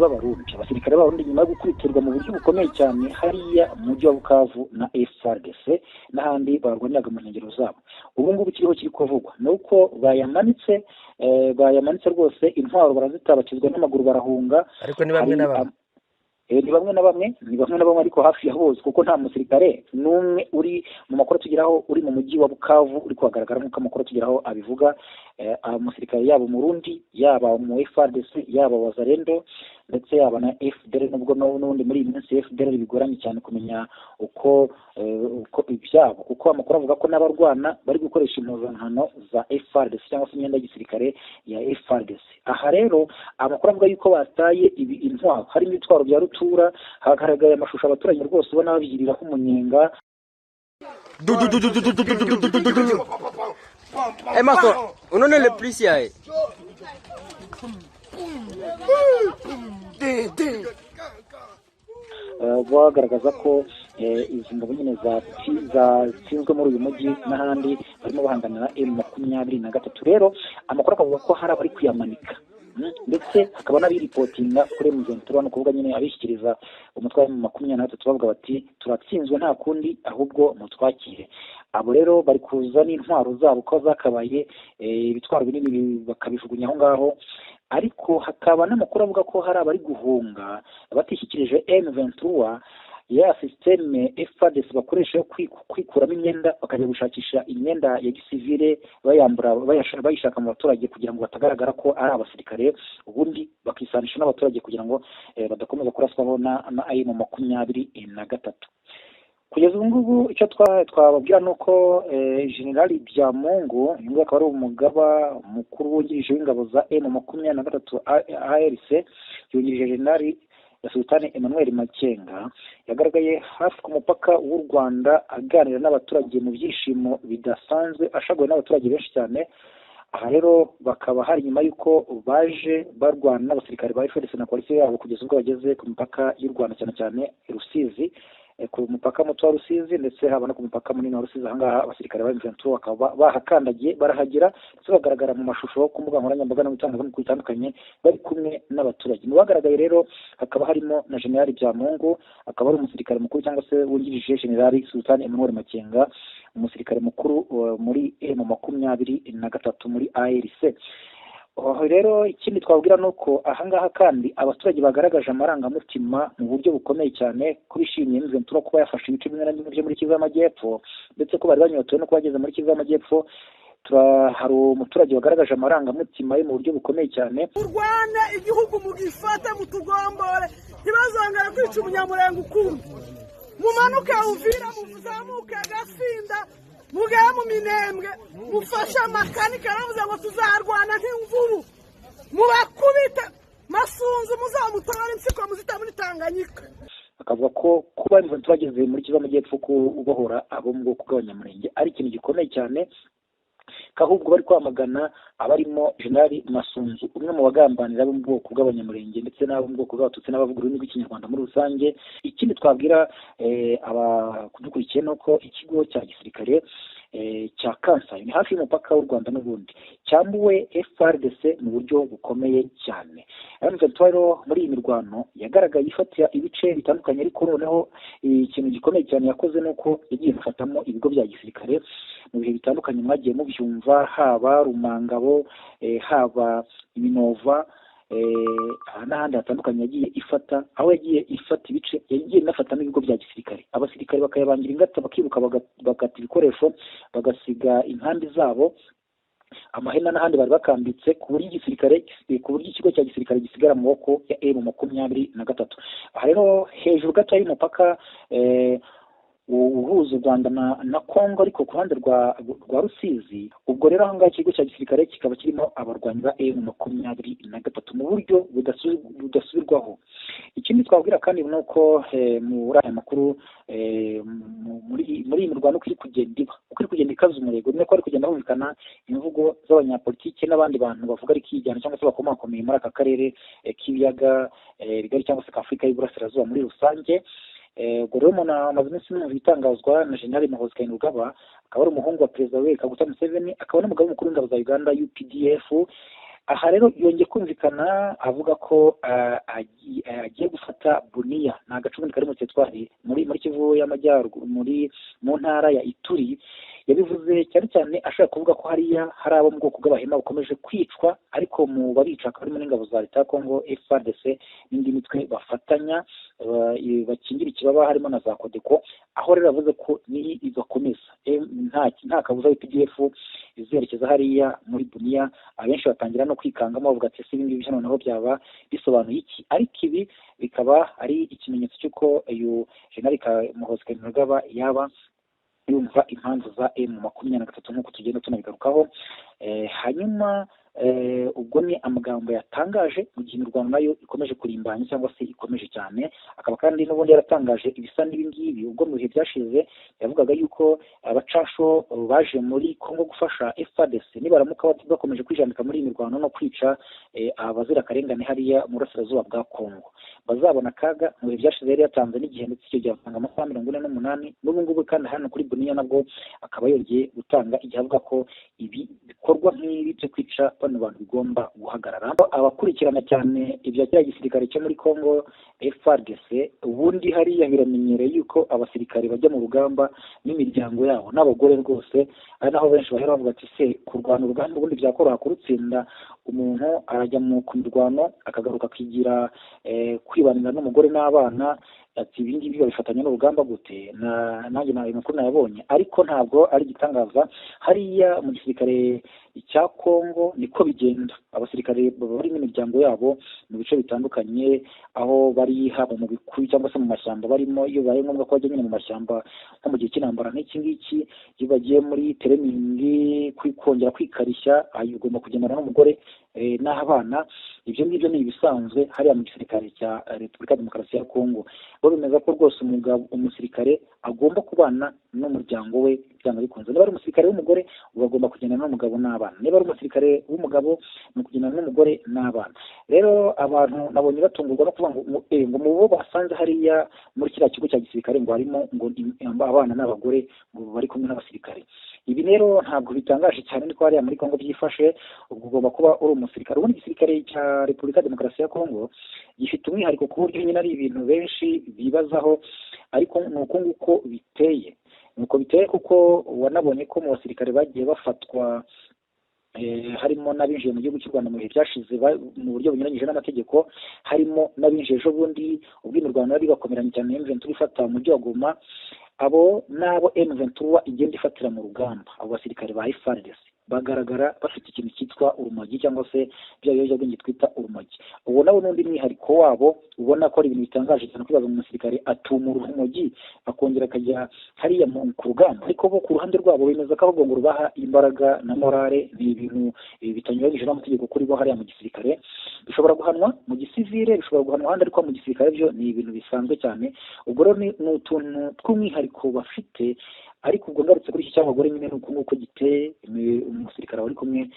b'abarundi abasirikare b'abarundi nyuma yo gukuritirwa mu buryo bukomeye cyane hariya mu mujyi wa Bukavu na FARDC n'ahandi barwaniraga mu nkengero zabo. Ubu ngubu kiriho kiri kuvugwa ni uko bayamanitse rwose, intwaro barazitabakizwa n'amaguru barahunga. Ariko ni bamwe na bamwe ariko hafi ya bose, kuko nta musirikare n'umwe uri mu makuru tugeraho uri mu mujyi wa Bukavu uri kuhagaragara nk'uko amakuru tugeraho abivuga. Umusirikare yaba Murundi, yaba mu FARDC, yaba Wazalendo ndetse yaba na FDL, nubwo n'ubundi muri iyi minsi FDL bigoranye cyane kumenya uko ibyabo, kuko amakuru avuga ko n'abarwana bari gukoresha impuzankano za FARDC cyangwa se imyenda y'igisirikare ya FARDC. Aha rero amakuru avuga yuko bataye intwaro, harimo ibitwaro bya rutura, hagaragaye amashusho abaturage rwose ubona babigiriraho umunyenga. Maso, unaona le polisi yae bagaragaza ko izi ngabo nyine zatsinzwe muri uyu mujyi n'ahandi barimo bahangana na M23. Rero amakuru akavuga ko hari abari kwiyamanika ndetse hakaba n'abiripotinga kuri M23, no kuvuga nyine abishyikiriza umutwe wa M23 bavuga bati turatsinzwe nta kundi ahubwo mutwakire. Abo rero bari kuza n'intwaro zabo ko zakabaye ibitwaro binini bakabijugunya aho ngaho, ariko hakaba n'amakuru avuga ko hari abari guhunga batishyikirije M23 ya systeme FARDC bakoresha yo kwikuramo imyenda bakajya gushakisha imyenda ya gisivile bayishaka mu baturage kugira ngo batagaragara ko ari abasirikare, ubundi bakisanisha n'abaturage kugira ngo badakomeza kuraswaho na M23. Kugeza ubu ngubu icyo twababwira ni uko General Byamungu uyu akaba ari umugaba mukuru wungirije w'ingabo za M23 ARC, yungirije General Sultan Emmanuel Makenga yagaragaye hafi ku mupaka w'u Rwanda aganira n'abaturage mu byishimo bidasanzwe, ashagawe n'abaturage benshi cyane. Aha rero bakaba hari nyuma y'uko baje barwana n'abasirikare ba FARDC na koalisiyo yabo kugeza ubwo bageze ku mipaka y'u Rwanda, cyane cyane Rusizi, ku mupaka muto wa Rusizi ndetse haba no ku mupaka munini wa Rusizi. Ahangaha abasirikare ba M23 bakaba bahakandagiye barahagera ndetse bagaragara mu mashusho ku mbuga nkoranyambaga no bitangazamakuru bitandukanye bari kumwe n'abaturage. Mu bagaragaye rero hakaba harimo na General Byamungu, akaba ari umusirikare mukuru cyangwa se wungirije General Sultan Emmanuel Makenga, umusirikare mukuru muri M23 muri ARC. Rero ikindi twabwira nuko ahangaha kandi abaturage bagaragaje amarangamutima mu buryo bukomeye cyane ko bishimiye M23 kuba yafashe ibice bimwe na bimwe byo muri Kivu y'Amajyepfo, ndetse ko bari banyotewe no kubageze muri Kivu y'Amajyepfo. Hari umuturage wagaragaje amarangamutima ye mu buryo bukomeye cyane. U Rwanda igihugu mugifata mutugombore, ntibazongera kwica umunyamurenge ukundi, mumanuke Uvira, muzamuke Gafinda, mugaya mu Minembwe, mufashe amakanika aravuze ngo tuzarwana nk'imvuru, mubakubita Masunzu, muzamutora insiko muzita muri Tanganyika. Akavuga ko kuba M23 bageze muri Kivu y'Amajyepfo kubohora abo mu bwoko bw'abanyamurenge ari ikintu gikomeye cyane, kahubwo bari kwamagana abarimo General Masunzu, umwe mu bagambanira bo mu bwoko bw'abanyamurenge ndetse n'abo mu bwoko bw'abatutsi n'abavuga ururimi rw'ikinyarwanda muri rusange. Ikindi twabwira abakudukurikiye ni uko ikigo cya gisirikare cya Kansai ni hafi y'umupaka w'u Rwanda n'ubundi cyambuwe FARDC mu buryo bukomeye cyane. M23 muri iyi mirwano yagaragaye ifatira ibice bitandukanye, ariko noneho ikintu gikomeye cyane yakoze nuko yagiye gufatamo ibigo bya gisirikare mu bihe bitandukanye mwagiye mubyumva, haba Rumangabo, haba Minova, n'ahandi hatandukanye yagiye ifata. Aho yagiye ifata ibice, yagiye inafatamo ibigo bya gisirikare, abasirikare bakayabangira ingata bakibuka bagata ibikoresho bagasiga inkambi zabo, amahema n'ahandi bari bakambitse, ku buryo ikigo cya gisirikare gisigara mu maboko ya M23. Aha rero hejuru gato y'umupaka uhuza u Rwanda na Kongo, ariko ku ruhande rwa Rusizi. Ubwo rero ahangaha ikigo cya gisirikare kikaba kirimo abarwanyi ba M23 mu buryo budasubirwaho. Ikindi twabwira kandi ni uko muri aya makuru muri iyi mirwano uko iri kugenda ikaza umurego, ni ko ari kugenda humvikana imvugo z'abanyapolitike n'abandi bantu bavuga ari kijyana cyangwa se bakomakomeye muri aka karere k'ibiyaga bigari cyangwa se k'Afurika y'Iburasirazuba muri rusange. Ubwo rero umuntu amaze iminsi mu bitangazwa na General Muhoozi Kainerugaba, akaba ari umuhungu wa Perezida Yoweri Kaguta Museveni, akaba n'umugaba mukuru w'ingabo za Uganda UPDF, aha rero yongeye kumvikana avuga ko agiye gufata Bunia, ni agace kari mu Teritwari muri Kivu y'Amajyaruguru mu ntara ya Ituri. Yabivuze cyane cyane ashaka kuvuga ko hariya hari abo mu bwoko bw'abahema bukomeje kwicwa, ariko mu babica harimo n'ingabo za leta ya Congo FARDC n'indi mitwe bafatanya bakingira ikibaba, harimo na za Kodeko. Aho rero yavuze ko ni igakomeza nta kabuza PDF izerekeza hariya muri Bunia. Abenshi batangira no kwikangamo bavuga ati ibi ngibi noneho byaba bisobanuye iki, ariko ibi bikaba ari ikimenyetso cy'uko uyu General Muhoozi Kainerugaba yaba yumva impamvu za M23 nk'uko tugenda tunabigarukaho. Hanyuma ubwo ni amagambo yatangaje mu gihe imirwano nayo ikomeje kurimbanya cyangwa se ikomeje cyane. Akaba kandi n'ubundi yaratangaje ibisa n'ibingibi ubwo mu bihe byashize yavugaga yuko abacasho baje muri Congo gufasha FARDC nibaramuka bakomeje kwijandika muri imirwano no kwica abazira karengane hariya mu burasirazuba bwa Congo bazabona kaga. Mu bihe byashize yari yatanze n'igihe ndetse icyo gihe atanga amasaha 48 n'ubu ngubu kandi hano kuri Bunia nabwo akaba yongeye gutanga igihe avuga ko ibi bikorwa nk'ibi byo kwica bano bantu bigomba guhagarara. Abakurikirana cyane ibya kiriya gisirikare cyo muri Congo FARDC ubundi hariya biramenyereye yuko abasirikare bajya mu rugamba n'imiryango yabo n'abagore rwose, ari naho benshi bahera bavuga ati se kurwana urugamba ubundi byakoroha kurutsinda. Umuntu arajya mu mirwano akagaruka akigira kwibanira n'umugore n'abana, ati ibi ngibi babifatanya n'urugamba gute? Nanjye nawe makuru nayabonye, ariko ntabwo ari igitangaza. Hariya mu gisirikare cya Congo niko bigenda. Abasirikare bari n'imiryango yabo mu bice bitandukanye, aho bari haba mu bikuyu cyangwa se mu mashyamba barimo. Iyo baye ngombwa ko bajya nyine mu mashyamba nko mu gihe cy'intambara nk'iki ngiki, iyo bagiye muri training kongera kwikarishya, ugomba kugendana n'umugore n'abana. Ibyo ngibyo ni ibisanzwe hariya mu gisirikare cya Repubulika Demokarasi ya Congo. Bo bemeza ko rwose umusirikare agomba kubana n'umuryango we byanga bikunze. Niba ari umusirikare w'umugore agomba kugendana n'umugabo n'abana, niba ari umusirikare w'umugabo ni ukugendana n'umugore n'abana. Rero abantu nabonye batungurwa no kuvuga ngo mu bo basanze hariya muri kiriya kigo cya gisirikare ngo harimo ngo abana n'abagore ngo bari kumwe n'abasirikare. Ibi rero ntabwo bitangaje cyane, niko hariya muri Congo byifashe. Ubwo ugomba kuba uri umusirikare. Ubundi igisirikare cya Repubulika Demokarasi ya Congo gifite umwihariko ku buryo nyine ari ibintu benshi bibazaho, ariko ni uko nguko biteye. Nuko biteye kuko wanabonye ko mu basirikare bagiye bafatwa harimo n'abinjiye mu gihugu cy'u Rwanda mu bihe byashize mu buryo bunyuranyije n'amategeko, harimo n'abinjiye ejo bundi ubwo imirwano yari bakomeranye cyane M23 ifata mu mujyi wa Goma. Abo nabo M23 igenda ifatira mu rugamba. Abo basirikare ba FARDC bagaragara bafite ikintu cyitwa urumogi cyangwa se bya biyobyabwenge twita urumogi. Uwo nawo n'undi mwihariko wabo ubona ko ari ibintu bitangaje cyane kwibaza mu musirikare atumura urumogi akongera akajya hariya ku rugamba, ariko bo ku ruhande rwabo bemeza ko ahubwo ngo rubaha imbaraga na morale. Ni ibintu bitanyuranyije n'amategeko kuri bo hariya mu gisirikare. Bishobora guhanwa mu gisivile, bishobora guhanwa ahandi, ariko mu gisirikare byo ni ibintu bisanzwe cyane. Ubwo rero ni utuntu tw'umwihariko bafite. Ariko ubwo ngarutse kuri iki cy'abagore nyine nuko nguko giteye, umusirikare wari kumwe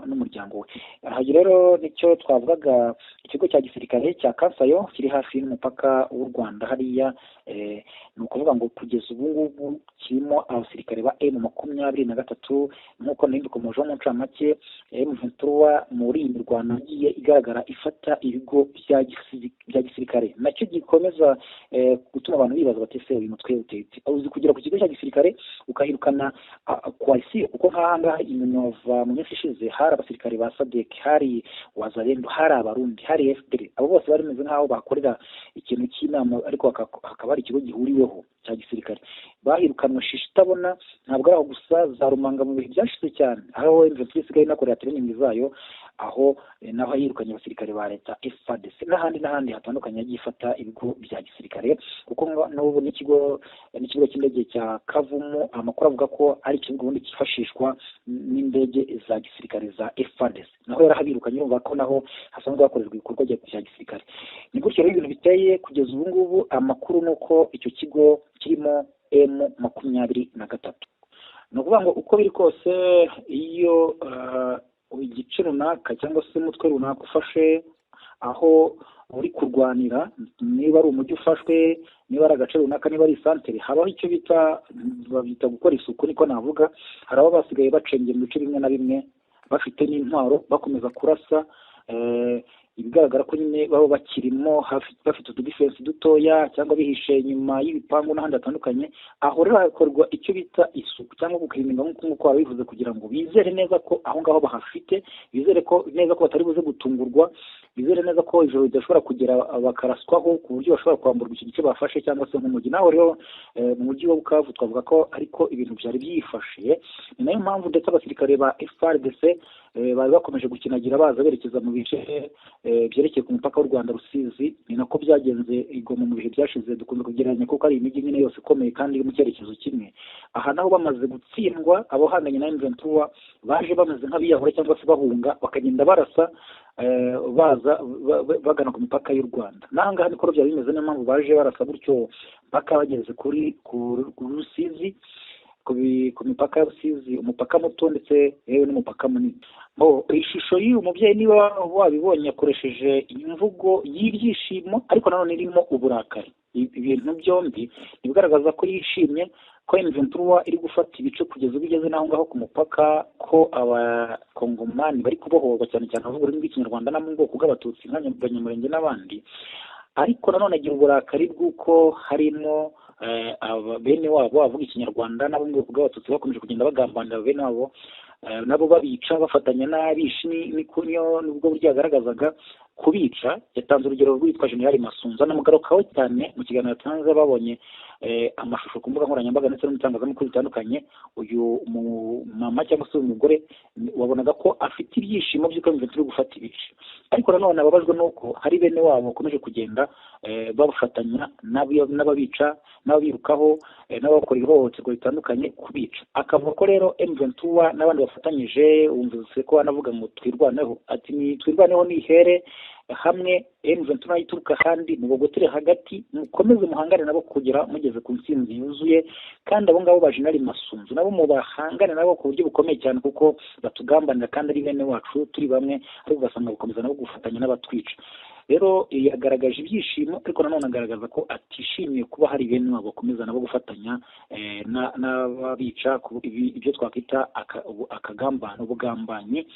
n'umuryango we. Aha rero nicyo twavugaga, ikigo cya gisirikare cya Kansayo kiri hafi n'umupaka w'u Rwanda hariya. Ni ukuvuga ngo kugeza ubu ngubu kirimo abasirikare ba M23 nk'uko nabikomojeho mu ncamake. M23 muri iyi mirwano igiye igaragara ifata ibigo bya gisirikare, nacyo gikomeza gutuma abantu bibaza bati se uyu mutwe utetse uzi kugera ku kigo cya gisirikare ukahirukana coalition, kuko nk'ahangaha iminova mu minsi ishize hari abasirikare ba SADC, hari Wazalendo, hari Abarundi, hari FDL. Abo bose bari bameze nk'aho bakorera ikintu cy'inama, ariko hakaba hari ikigo gihuriweho cya gisirikare. Bahirukanwe shishi itabona. Ntabwo ari aho gusa, za Rumanga mu bihe byashize cyane, aho M23 isigaye inakorera training zayo, aho naho yirukanye abasirikare ba leta FARDC n'ahandi hatandukanye yagiye ifata ibigo bya gisirikare. Kuko n'ubu n'ikigo cy'indege cya Kavumu, amakuru avuga ko ari ikigo ubundi cyifashishwa n'indege za gisirikare za FARDC, naho yarahabirukanye. urumva ko naho hasanzwe hakorerwa ibikorwa bya gisirikare. Ni gutyo rero ibintu biteye kugeza ubu ngubu. Amakuru nuko icyo kigo kirimo M23. Ni ukuvuga ngo uko biri kose, iyo igice runaka cyangwa se umutwe runaka ufashe aho uri kurwanira, niba ari umujyi ufashwe, niba ari agace runaka, niba ari santere, habaho icyo babita gukora isuku, niko navuga. Hari abo basigaye bacengera mu bice bimwe na bimwe bafite n'intwaro bakomeza kurasa ibigaragara ko nyine baba bakirimo bafite ududifensi dutoya cyangwa bihishe inyuma y'ibipangu n'ahandi hatandukanye. Aho rero hakorwa icyo bita isuku cyangwa gukiriminga nk'uko wabivuze, kugira ngo bizere neza ko aho ngaho bahafite, bizere ko neza ko batari buze gutungurwa, bizere neza ko ijoro ridashobora kugera bakaraswaho ku buryo bashobora kwamburwa icyo gice bafashe cyangwa se nk'umujyi. Naho rero mu mujyi wa Bukavu twavuga ko ariko ibintu byari byifashe. Ni nayo mpamvu ndetse abasirikare ba FARDC bari bakomeje gukinagira baza berekeza mu bice byerekeye ku mupaka w'u Rwanda Rusizi. Ni nako byagenze Igoma mu bihe byashize, dukunze kugereranya kuko ari imijyi nyine yose ikomeye kandi iri mu cyerekezo kimwe. Aha naho bamaze gutsindwa, abahanganye na M23 baje bameze nk'abiyahura cyangwa se bahunga, bakagenda barasa baza bagana ku mipaka y'u Rwanda. N'ahangaha niko byari bimeze, niyo mpamvu baje barasa gutyo mpaka bageze ku Rusizi, ku mipaka ya Rusizi, umupaka muto ndetse yewe n'umupaka munini. Ishusho y'uyu mubyeyi niba wabibonye yakoresheje imvugo y'ibyishimo ariko nanone irimo uburakari. Ibintu byombi bigaragaza ko yishimye ko M23 iri gufata ibice kugeza ubigeze naho ngaho ku mupaka, ko abakongomani bari kubohorwa cyane cyane abavuga ururimi rw'ikinyarwanda no mu bwoko bw'abatutsi nk'abanyamurenge n'abandi. Ariko nanone agira uburakari bw'uko harimo bene wabo bavuga ikinyarwanda n'abo mu bwoko bw'abatutsi bakomeje kugenda bagambanira bene wabo, nabo babica bafatanya n'abishi. Nubwo buryo yagaragazaga kubica. Yatanze urugero rwitwa General Masunzu, anamugarukaho cyane mu kiganiro yatanze babonye amashusho ku mbuga nkoranyambaga ndetse no mu bitangazamakuru bitandukanye. Uyu mama cyangwa se umugore wabonaga ko afite ibyishimo by'uko M23 gufata ibice, ariko nanone ababajwe n'uko hari bene wabo bakomeje kugenda babafatanya n'ababica, n'ababirukaho, n'abakora ihohoterwa ritandukanye kubica. Akavuga ko rero M23 n'abandi bafatanyije, wumvise ko anavuga ngo twirwaneho, ati ni twirwaneho nihere hamwe, M23 yituruka kandi mubogotere hagati, mukomeze muhangane nabo kugera mugeze ku ntsinzi yuzuye. Kandi abo ngabo ba General Masunzu nabo mubahangane nabo ku buryo bukomeye cyane, kuko batugambanira kandi ari bene wacu turi bamwe, ariko ugasanga gukomeza nabo gufatanya n'abatwica. Rero yagaragaje ibyishimo, ariko nanone agaragaza ko atishimiye kuba hari bene wabo bakomeza nabo gufatanya n'ababica, ibyo twakwita akagambano, ubugambanyi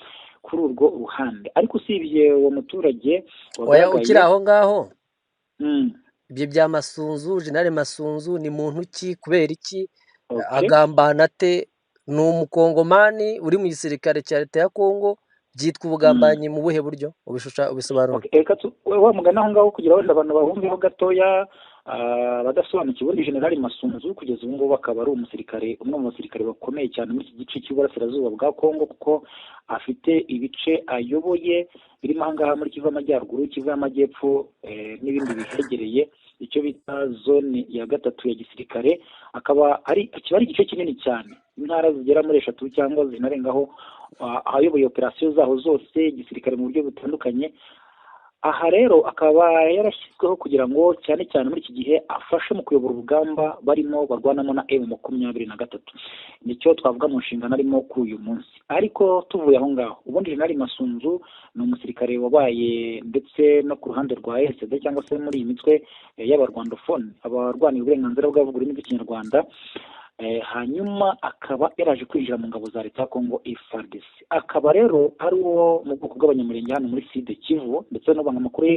kuri urwo ruhande. Ariko usibye uwo muturage ukiri aho ngaho, ibyo bya Masunzu, General Masunzu ni muntu ki, kubera iki agambana ate? Ni umukongomani uri mu gisirikare cya leta ya Kongo, byitwa ubugambanyi mu buhe buryo? Ubisobanura. Wa mugana aho ngaho kugira wenda abantu bahumveho gatoya badasobanukiwe. Ni General Masunzu kugeza ubu ngubu akaba ari umusirikare, umwe mu basirikare bakomeye cyane muri iki gice cy'uburasirazuba bwa Kongo, kuko afite ibice ayoboye birimo ahangaha muri Kivu y'Amajyaruguru, Kivu y'Amajyepfo n'ibindi bihegereye, icyo bita zone ya 3 ya gisirikare. Akaba ari igice kinini cyane, intara zigera muri 3 cyangwa zinarengaho, ayoboye operasiyo zaho zose igisirikare mu buryo butandukanye. Aha rero akaba yarashyizweho kugira ngo cyane cyane muri iki gihe afashe mu kuyobora urugamba barimo barwanamo na M23. Nicyo twavuga mu nshingano arimo kuri uyu munsi. Ariko tuvuye aho ngaho, ubundi General Masunzu ni umusirikare wabaye ndetse no ku ruhande rwa SD cyangwa se muri iyi mitwe y'abarwandofone, abarwanira uburenganzira bw'abavuga ururimi rw'ikinyarwanda. Hanyuma akaba yaraje kwinjira mu ngabo za leta ya Kongo FARDC. Akaba rero ari uwo mu bwoko bw'abanyamurenge hano muri Sud Kivu, ndetse n'abanyamakuru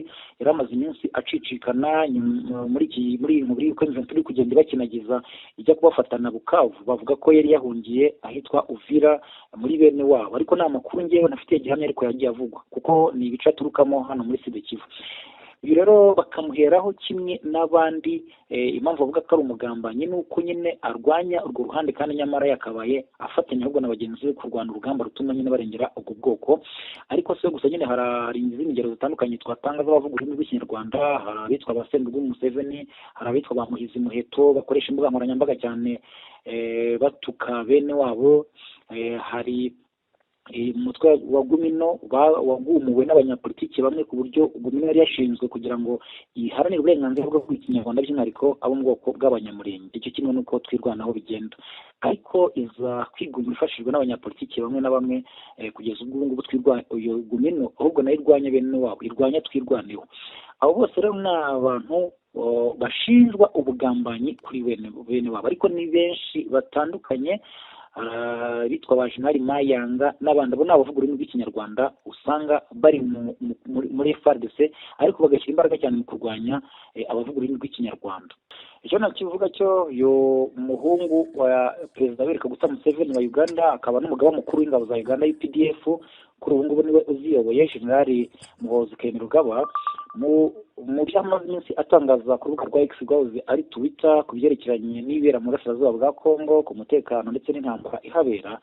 yari amaze iminsi acicikana muri uko M23 kugenda bakinagiza ijya kubafatana Bukavu. Bavuga ko yari yahungiye ahitwa Uvira muri bene wabo, ariko nta makuru ngewe nafite gihamya ariko yagiye avugwa, kuko ni ibice aturukamo hano muri Sud Kivu. Ibi rero bakamuheraho kimwe n'abandi. Impamvu bavuga ko ari umugambanyi ni uko nyine arwanya urwo ruhande, kandi nyamara yakabaye afatanya ahubwo na bagenzi be kurwana urugamba rutuma nyine barengera ubwo bwoko. Ariko se gusa nyine hari izindi ngero zitandukanye twatanga z'abavuga ururimi rw'ikinyarwanda. Hari abitwa Basendugu Museveni, hari abitwa ba Muhizi Muheto bakoresha imbuga nkoranyambaga cyane batuka bene wabo. Hari umutwe wa Gumino wagumuwe n'abanyapolitiki bamwe, ku buryo Gumino yari yashinzwe kugira ngo iharanire uburenganzira bwo kw'ikinyarwanda by'umwihariko abo mu bwoko bw'abanyamurenge. Icyo kimwe nuko twirwanaho bigenda, ariko iza kwiguma ifashijwe n'abanyapolitiki bamwe na bamwe. Kugeza ubu ngubu twirwanya uyu Gumino, ahubwo nayo irwanya bene wabo, irwanya twirwaneho. Abo bose rero ni abantu bashinjwa ubugambanyi kuri bene wabo, ariko ni benshi batandukanye. bitwa ba Jenerali Mayanga n'abandi, abo ni abavuga ururimi rw'ikinyarwanda usanga bari muri FARDC ariko bagashyira imbaraga cyane mu kurwanya abavuga ururimi rw'ikinyarwanda. Icyo nakivuga cyo yo muhungu wa Perezida Yoweri Kaguta Museveni wa Uganda akaba n'umugaba mukuru w'ingabo za Uganda UPDF kuri ubu ngubu niwe uziyoboye, Jenerali Muhoozi Kainerugaba, mu byo amaze iminsi atangaza ku rubuga rwa X rwahoze ari Twitter ku byerekeranye n'ibibera mu burasirazuba bwa Congo, ku mutekano ndetse n'intambara ihabera,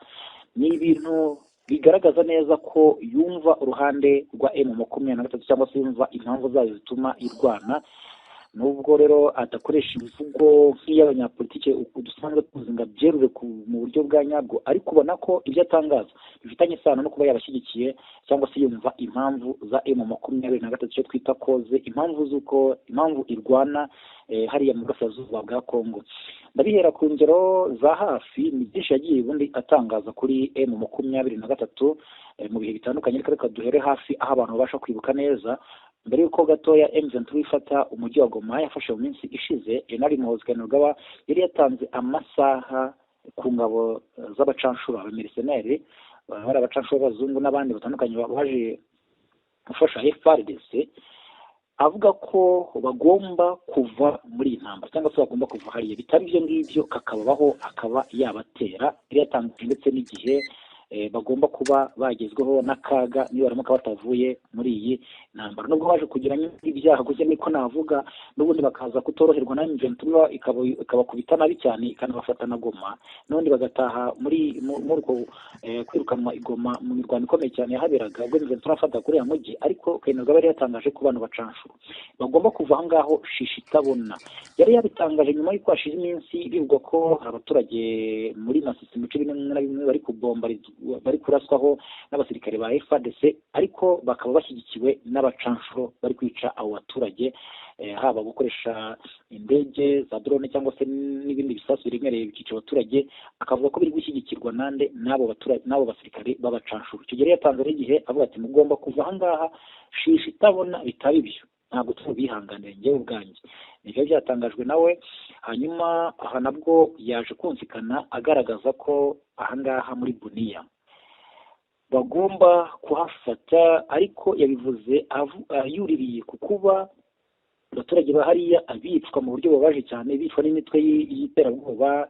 ni ibintu bigaragaza neza ko yumva uruhande rwa M23 cyangwa se yumva impamvu zayo zituma irwana. Nubwo rero adakoresha imivugo nk'iy'abanyapolitike dusanzwe tuzi ngo abyerure mu buryo bwa nyabwo, ariko ubona ko ibyo atangaza bifitanye isano no kuba yabashyigikiye cyangwa se yumva impamvu za M23 cyo twita koze, impamvu irwana hariya mu burasirazuba bwa Congo. Ndabihera ku ngero za hafi, ni byinshi yagiye ubundi atangaza kuri M23 mu bihe bitandukanye, ariko reka duhere hafi aho abantu babasha kwibuka neza. Mbere y'uko gatoya M23 ifata umujyi wa Goma yafashe mu minsi ishize, Jenerali Muhoozi Kainerugaba yari yatanze amasaha ku ngabo z'abacanshuro, abameriseneri bari abacanshuro b'abazungu n'abandi batandukanye baje gufasha FARDC, avuga ko bagomba kuva muri iyi ntambara cyangwa se bagomba kuva hariya, bitari ibyo ngibyo kakabaho akaba yabatera. Yari yatanze ndetse n'igihe bagomba kuba bagezweho n'akaga niba baramuka batavuye muri iyi ntambara. Nubwo baje kugira ibyaha gusa niko navuga, n'ubundi bakaza kutoroherwa na M23 ikabakubita nabi cyane ikanabafata na Goma, n'ubundi bagataha muri uko kwirukanwa igoma mu mirwano ikomeye cyane yahaberaga ubwo M23 afata kuri ya mujyi. Ariko Kainerugaba yari yatangaje ko abantu bacanshuro bagomba kuva aho ngaho shishi itabona. Yari yabitangaje nyuma y'uko hashize iminsi bivugwa ko abaturage muri Masisi mu bice bimwe na bimwe bari kuraswaho n'abasirikare ba FARDC, ariko bakaba bashyigikiwe n'abacanshuro bari kwica abo baturage, haba gukoresha indege za drone cyangwa se n'ibindi bisasu biremereye bikica abaturage. Akavuga ko biri gushyigikirwa n'abo basirikare b'abacanshuro. Icyo gihe yatanze igihe avuga ati mugomba kuva aha ngaha shishi itabona, bitaba ibyo ntabwo tubihanganira njyewe ubwanjye. Nibyo byatangajwe nawe. Hanyuma aha nabwo yaje kumvikana agaragaza ko ahangaha muri Bunia bagomba kuhafata, ariko yabivuze yuririye ku kuba abaturage bahariya abicwa mu buryo bubabaje cyane, bicwa n'imitwe y'iterabwoba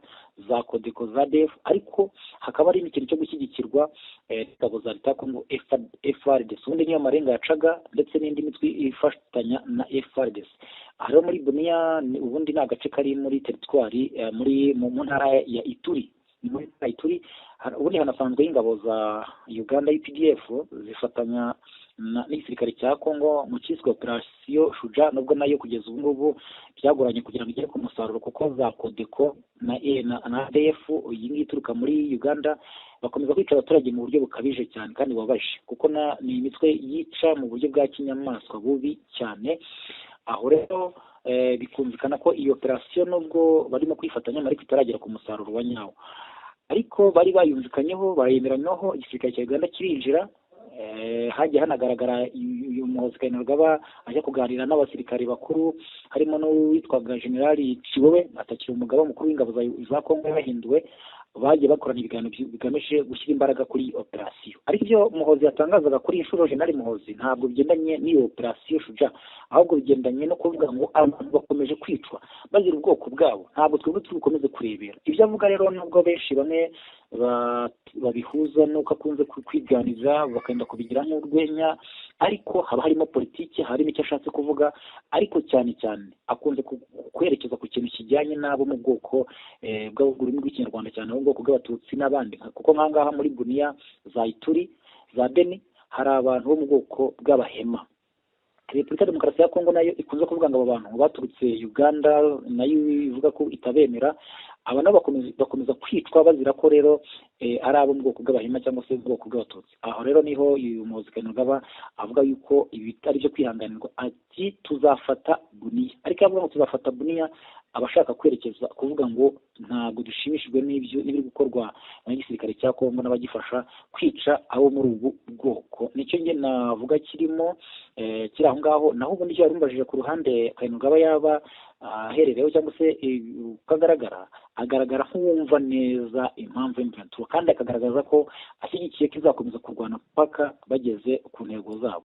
za Codeco za DEF, ariko hakaba ari n'ikintu cyo gushyigikirwa ingabo za leta Congo FARDC. Ubundi niyo marenga yacaga ndetse n'indi mitwe ifatanya na FARDC. Aha rero muri Bunia ubundi ni agace kari muri teritwari mu ntara ya Ituri. Muri Ituri ubundi hanasanzwe ingabo za Uganda UPDF zifatanya n'igisirikare cya Congo mu cyiswe Operation Shuja, nubwo nayo kugeza ubu ngubu byagoranye kugira ngo igere ku musaruro, kuko za Codeco na DF iyi ngiyi ituruka muri Uganda bakomeza kwica abaturage mu buryo bukabije cyane kandi bubabaje, kuko ni imitwe yica mu buryo bwa kinyamaswa bubi cyane. Aho rero bikumvikana ko iyo operation nubwo barimo kwifatanya ariko itaragera ku musaruro wa nyawo, ariko bari bayumvikanyeho bayemeranywaho. Igisirikare cya Uganda kirinjira, hagiye hanagaragara Muhoozi Kainerugaba ajya kuganira n'abasirikare bakuru, harimo n'uwitwaga Jenerali Chiwewe atakiri umugaba mukuru w'ingabo za Congo yahinduwe, bagiye bakorana ibiganiro bigamije gushyira imbaraga kuri operasiyo. Ariko ibyo Muhoozi yatangazaga kuri inshuro Jenerali Muhoozi ntabwo bigendanye n'iyo operasiyo Shuja, ahubwo bigendanye no kuvuga ngo abantu bakomeje kwicwa bazira ubwoko bwabo, ntabwo twebwe tubikomeze kurebera. Ibyo avuga rero nubwo benshi bamwe babihuza nuko akunze kwiganiriza bakenda kubigira nk'urwenya, ariko haba harimo politiki, harimo icyo ashatse kuvuga, ariko cyane cyane akunze kwerekeza ku kintu kijyanye n'abo mu bwoko bw'ururimi rw'ikinyarwanda, cyane mu bwoko bw'abatutsi n'abandi, kuko nk'ahangaha muri Bunia za Ituri za Beni hari abantu bo mu bwoko bw'abahema. Repubulika ya Demokarasi ya Kongo nayo ikunze kuvuga ngo abo bantu baturutse Uganda nayo ivuga ko itabemera. Aba nabo bakomeza kwicwa bazira ko rero ari abo mu bwoko bw'abahima cyangwa se ubwoko bw'abatutsi. Aho rero niho uyu Muhoozi Kainerugaba avuga yuko ibi bitari byo kwihanganirwa, ati tuzafata Bunia. Ariko avuga ngo tuzafata Bunia abashaka kwerekeza kuvuga ngo ntabwo dushimishijwe n'ibiri gukorwa n'igisirikare cya Kongo n'abagifasha kwica abo muri ubu bwoko. Nicyo nge navuga kirimo kiri aho ngaho. Naho ubundi cyo yarumbajije ku ruhande Kainerugaba yaba aherereyeho cyangwa se uko agaragara nk'uwumva neza impamvu M23 kandi akagaragaza ko ashyigikiye ko izakomeza kurwana paka bageze ku ntego zabo.